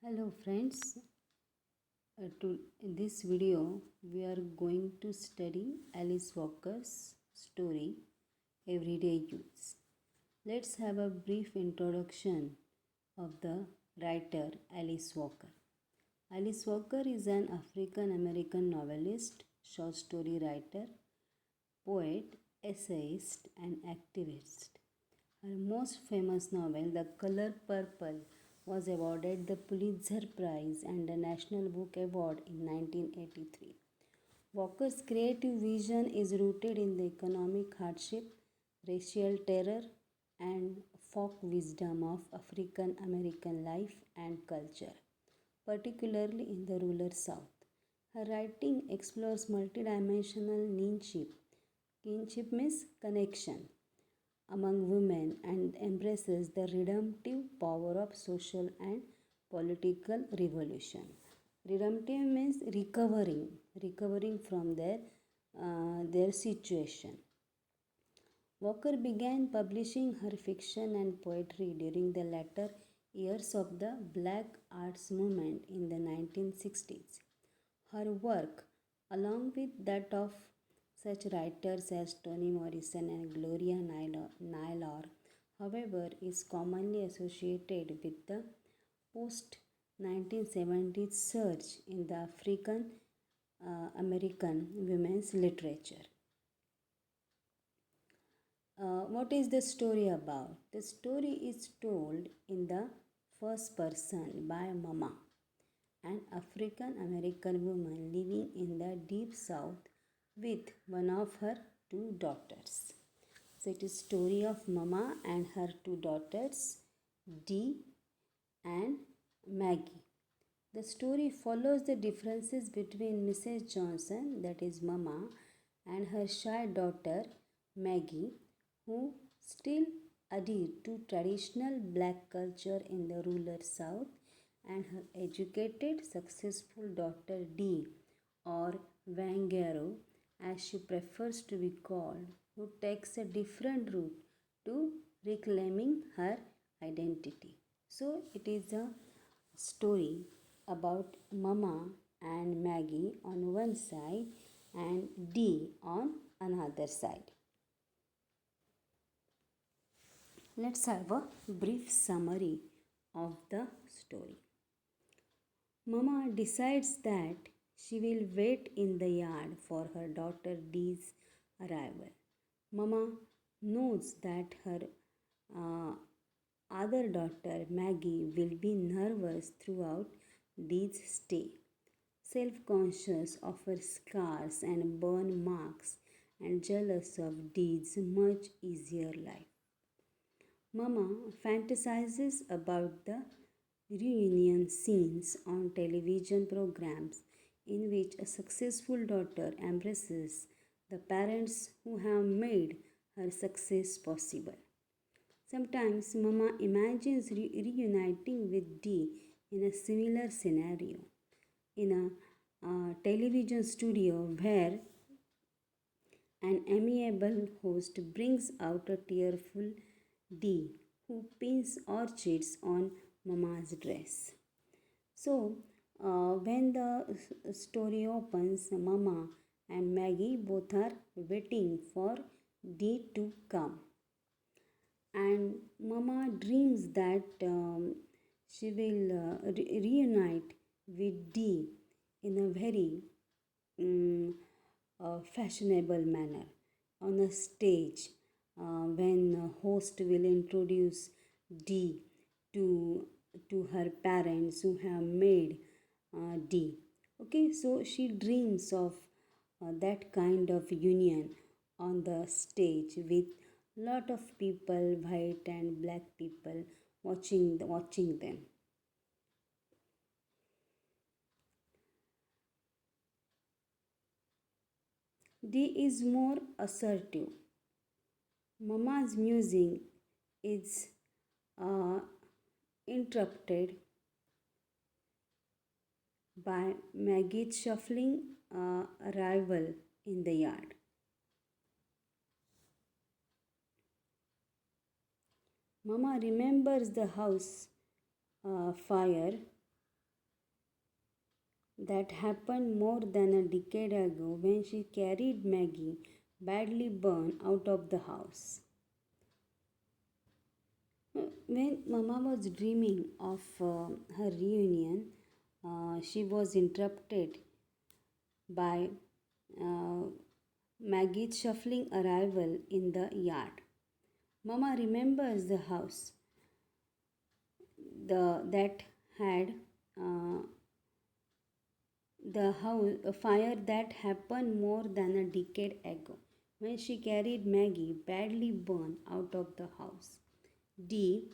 Hello friends. In this video we are going to study Alice Walker's story Everyday Use. Let's have a brief introduction of the writer Alice Walker. Alice Walker is an African American novelist, short story writer, poet, essayist and activist. Her most famous novel, The Color Purple, was awarded the Pulitzer Prize and the National Book Award in 1983. Walker's creative vision is rooted in the economic hardship, racial terror, and folk wisdom of African American life and culture, particularly in the rural South. Her writing explores multidimensional kinship means connection among women and embraces the redemptive power of social and political revolution. Redemptive means recovering from their situation. Walker began publishing her fiction and poetry during the latter years of the Black Arts Movement in the 1960s. Her work, along with that of such writers as Toni Morrison and Gloria Naylor, however, is commonly associated with the post 1970s surge in the African American women's literature. What is the story about? The story is told in the first person by Mama, an African American woman living in the deep south with one of her two daughters. So it is story of Mama and her two daughters, Dee and Maggie. The story follows the differences between Mrs. Johnson, that is Mama, and her shy daughter Maggie, who still adhere to traditional black culture in the rural South, and her educated, successful daughter Dee, or Wangaro, as she prefers to be called, who takes a different route to reclaiming her identity. So, it is a story about Mama and Maggie on one side and Dee on another side. Let's have a brief summary of the story. Mama decides that she will wait in the yard for her daughter Dee's arrival. Mama knows that her uh, other daughter Maggie will be nervous throughout Dee's stay, self-conscious of her scars and burn marks and jealous of Dee's much easier life. Mama fantasizes about the reunion scenes on television programs in which a successful daughter embraces the parents who have made her success possible. Sometimes Mama imagines reuniting with Dee in a similar scenario in a television studio where an amiable host brings out a tearful Dee who pins orchids on Mama's dress. So, when the story opens, Mama and Maggie both are waiting for Dee to come. And Mama dreams that she will reunite with Dee in a very fashionable manner on a stage when a host will introduce Dee to her parents who have made Dee. Okay, so she dreams of that kind of union on the stage with lot of people, white and black people, watching them. Dee is more assertive. Mama's musing is interrupted by Maggie's shuffling arrival in the yard. Mama remembers the house fire that happened more than a decade ago when she carried Maggie, badly burned, out of the house. When Mama was dreaming of her reunion, she was interrupted by uh, Maggie's shuffling arrival in the yard. Mama remembers the house that had uh, the house a fire that happened more than a decade ago when she carried Maggie, badly burned, out of the house. D.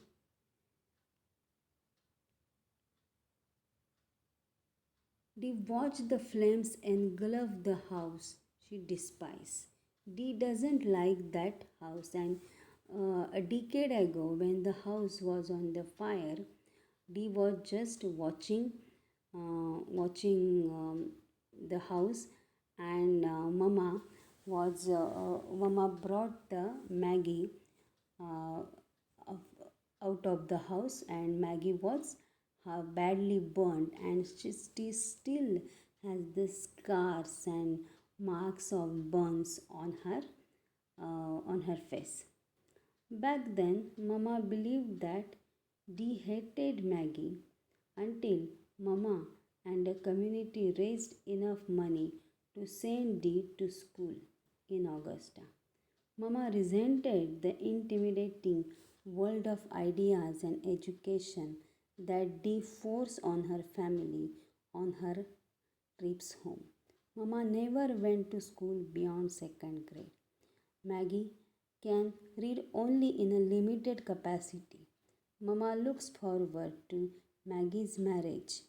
Dee watched the flames engulf the house she despised. Dee doesn't like that house, and a decade ago, when the house was on the fire, Dee was just watching the house, and Mama brought the Maggie uh, out of the house, and Maggie was badly burned, and she still has the scars and marks of burns on her face. Back then, Mama believed that Dee hated Maggie until Mama and a community raised enough money to send Dee to school in Augusta. Mama resented the intimidating world of ideas and education that Dee forced on her family on her trips home. Mama never went to school beyond second grade. Maggie can read only in a limited capacity. Mama looks forward to Maggie's marriage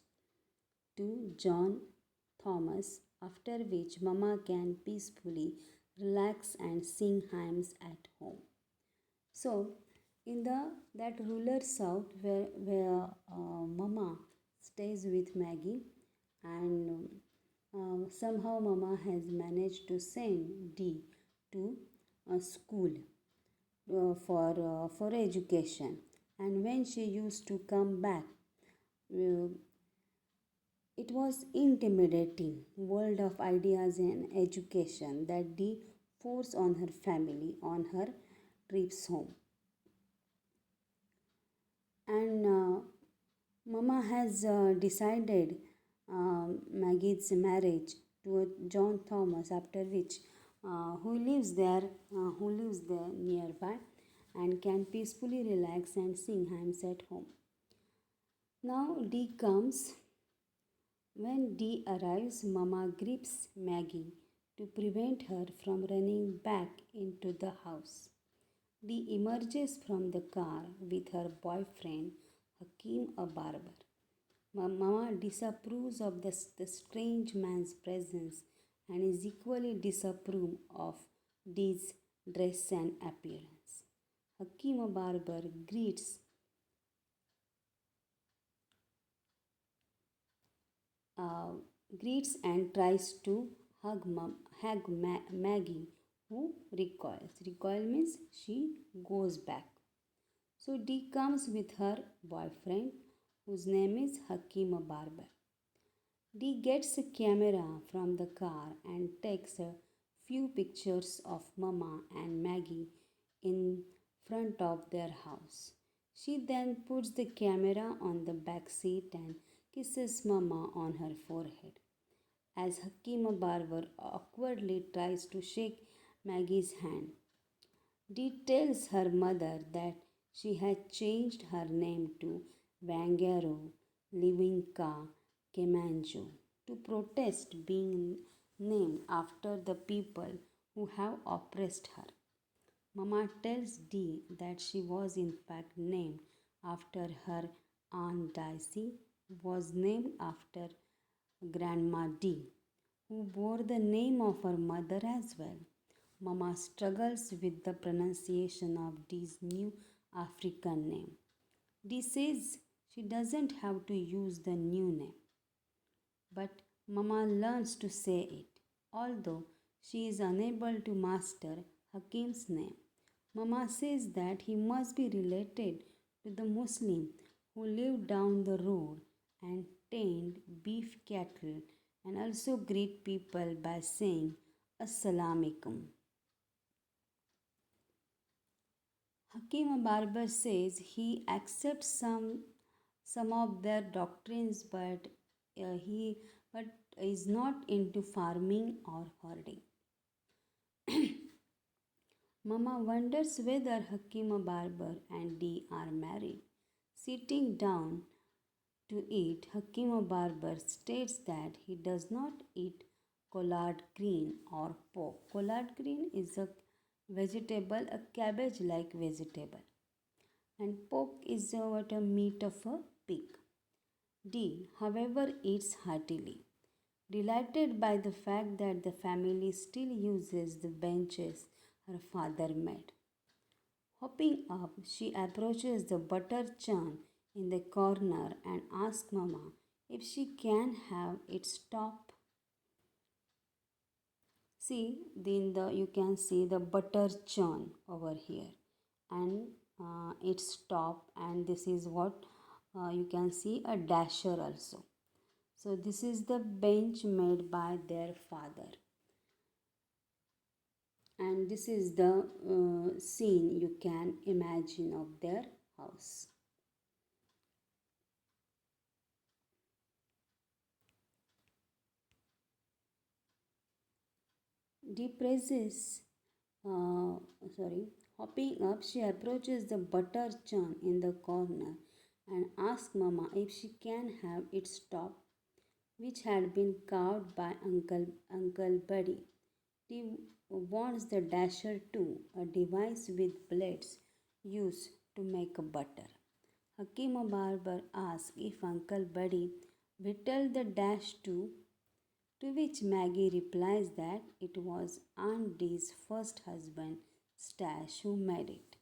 to John Thomas, after which Mama can peacefully relax and sing hymns at home. So, in the that rural south where Mama stays with Maggie, and somehow Mama has managed to send Dee to a school for education, and when she used to come back, uh, it was intimidating world of ideas and education that Dee forced on her family on her trips home. And Mama has decided Maggie's marriage to John Thomas, after which who lives there nearby, and can peacefully relax and sing hymns at home. Now Dee comes. When Dee arrives, Mama grips Maggie to prevent her from running back into the house. Dee emerges from the car with her boyfriend, Hakim, a barber. Mama disapproves of the strange man's presence and is equally disapproving of Dee's dress and appearance. Hakim, a barber, uh, greets and tries to hug Maggie, who recoils. Recoil means she goes back. So Dee comes with her boyfriend, whose name is Hakim Barber. Dee gets a camera from the car and takes a few pictures of Mama and Maggie in front of their house. She then puts the camera on the back seat and kisses Mama on her forehead. As Hakima Barber awkwardly tries to shake Maggie's hand, Dee tells her mother that she had changed her name to Vangaro Livinka Kemanjo to protest being named after the people who have oppressed her. Mama tells Dee that she was in fact named after her Aunt Daisy, was named after Grandma Dee, who bore the name of her mother as well. Mama struggles with the pronunciation of Dee's new African name. Dee says she doesn't have to use the new name, but Mama learns to say it, although she is unable to master Hakim's name. Mama says that he must be related to the Muslim who lived down the road and tend beef cattle and also greet people by saying Assalamualaikum. Hakim Barber says he accepts some of their doctrines, he but is not into farming or herding. Mama wonders whether Hakim Barber and Dee are married. Sitting down to eat, Hakim Barber states that he does not eat collard green or pork. Collard green is a vegetable, a cabbage like vegetable, and pork is what a meat of a pig. D, however, eats heartily, delighted by the fact that the family still uses the benches her father made. Hopping up, she approaches the butter churn in the corner and asks Mama if she can have its top. See, then you can see the butter churn over here, and its top, and this is what you can see a dasher also. So this is the bench made by their father, and this is the scene you can imagine of their house. Depresses, uh, sorry, hopping up, she approaches the butter churn in the corner and asks Mama if she can have its top, which had been carved by Uncle Buddy. He wants the dasher too, a device with blades used to make butter. Hakima Barber asks if Uncle Buddy whittled the dash too, to which Maggie replies that it was Aunt Dee's first husband, Stash, who made it.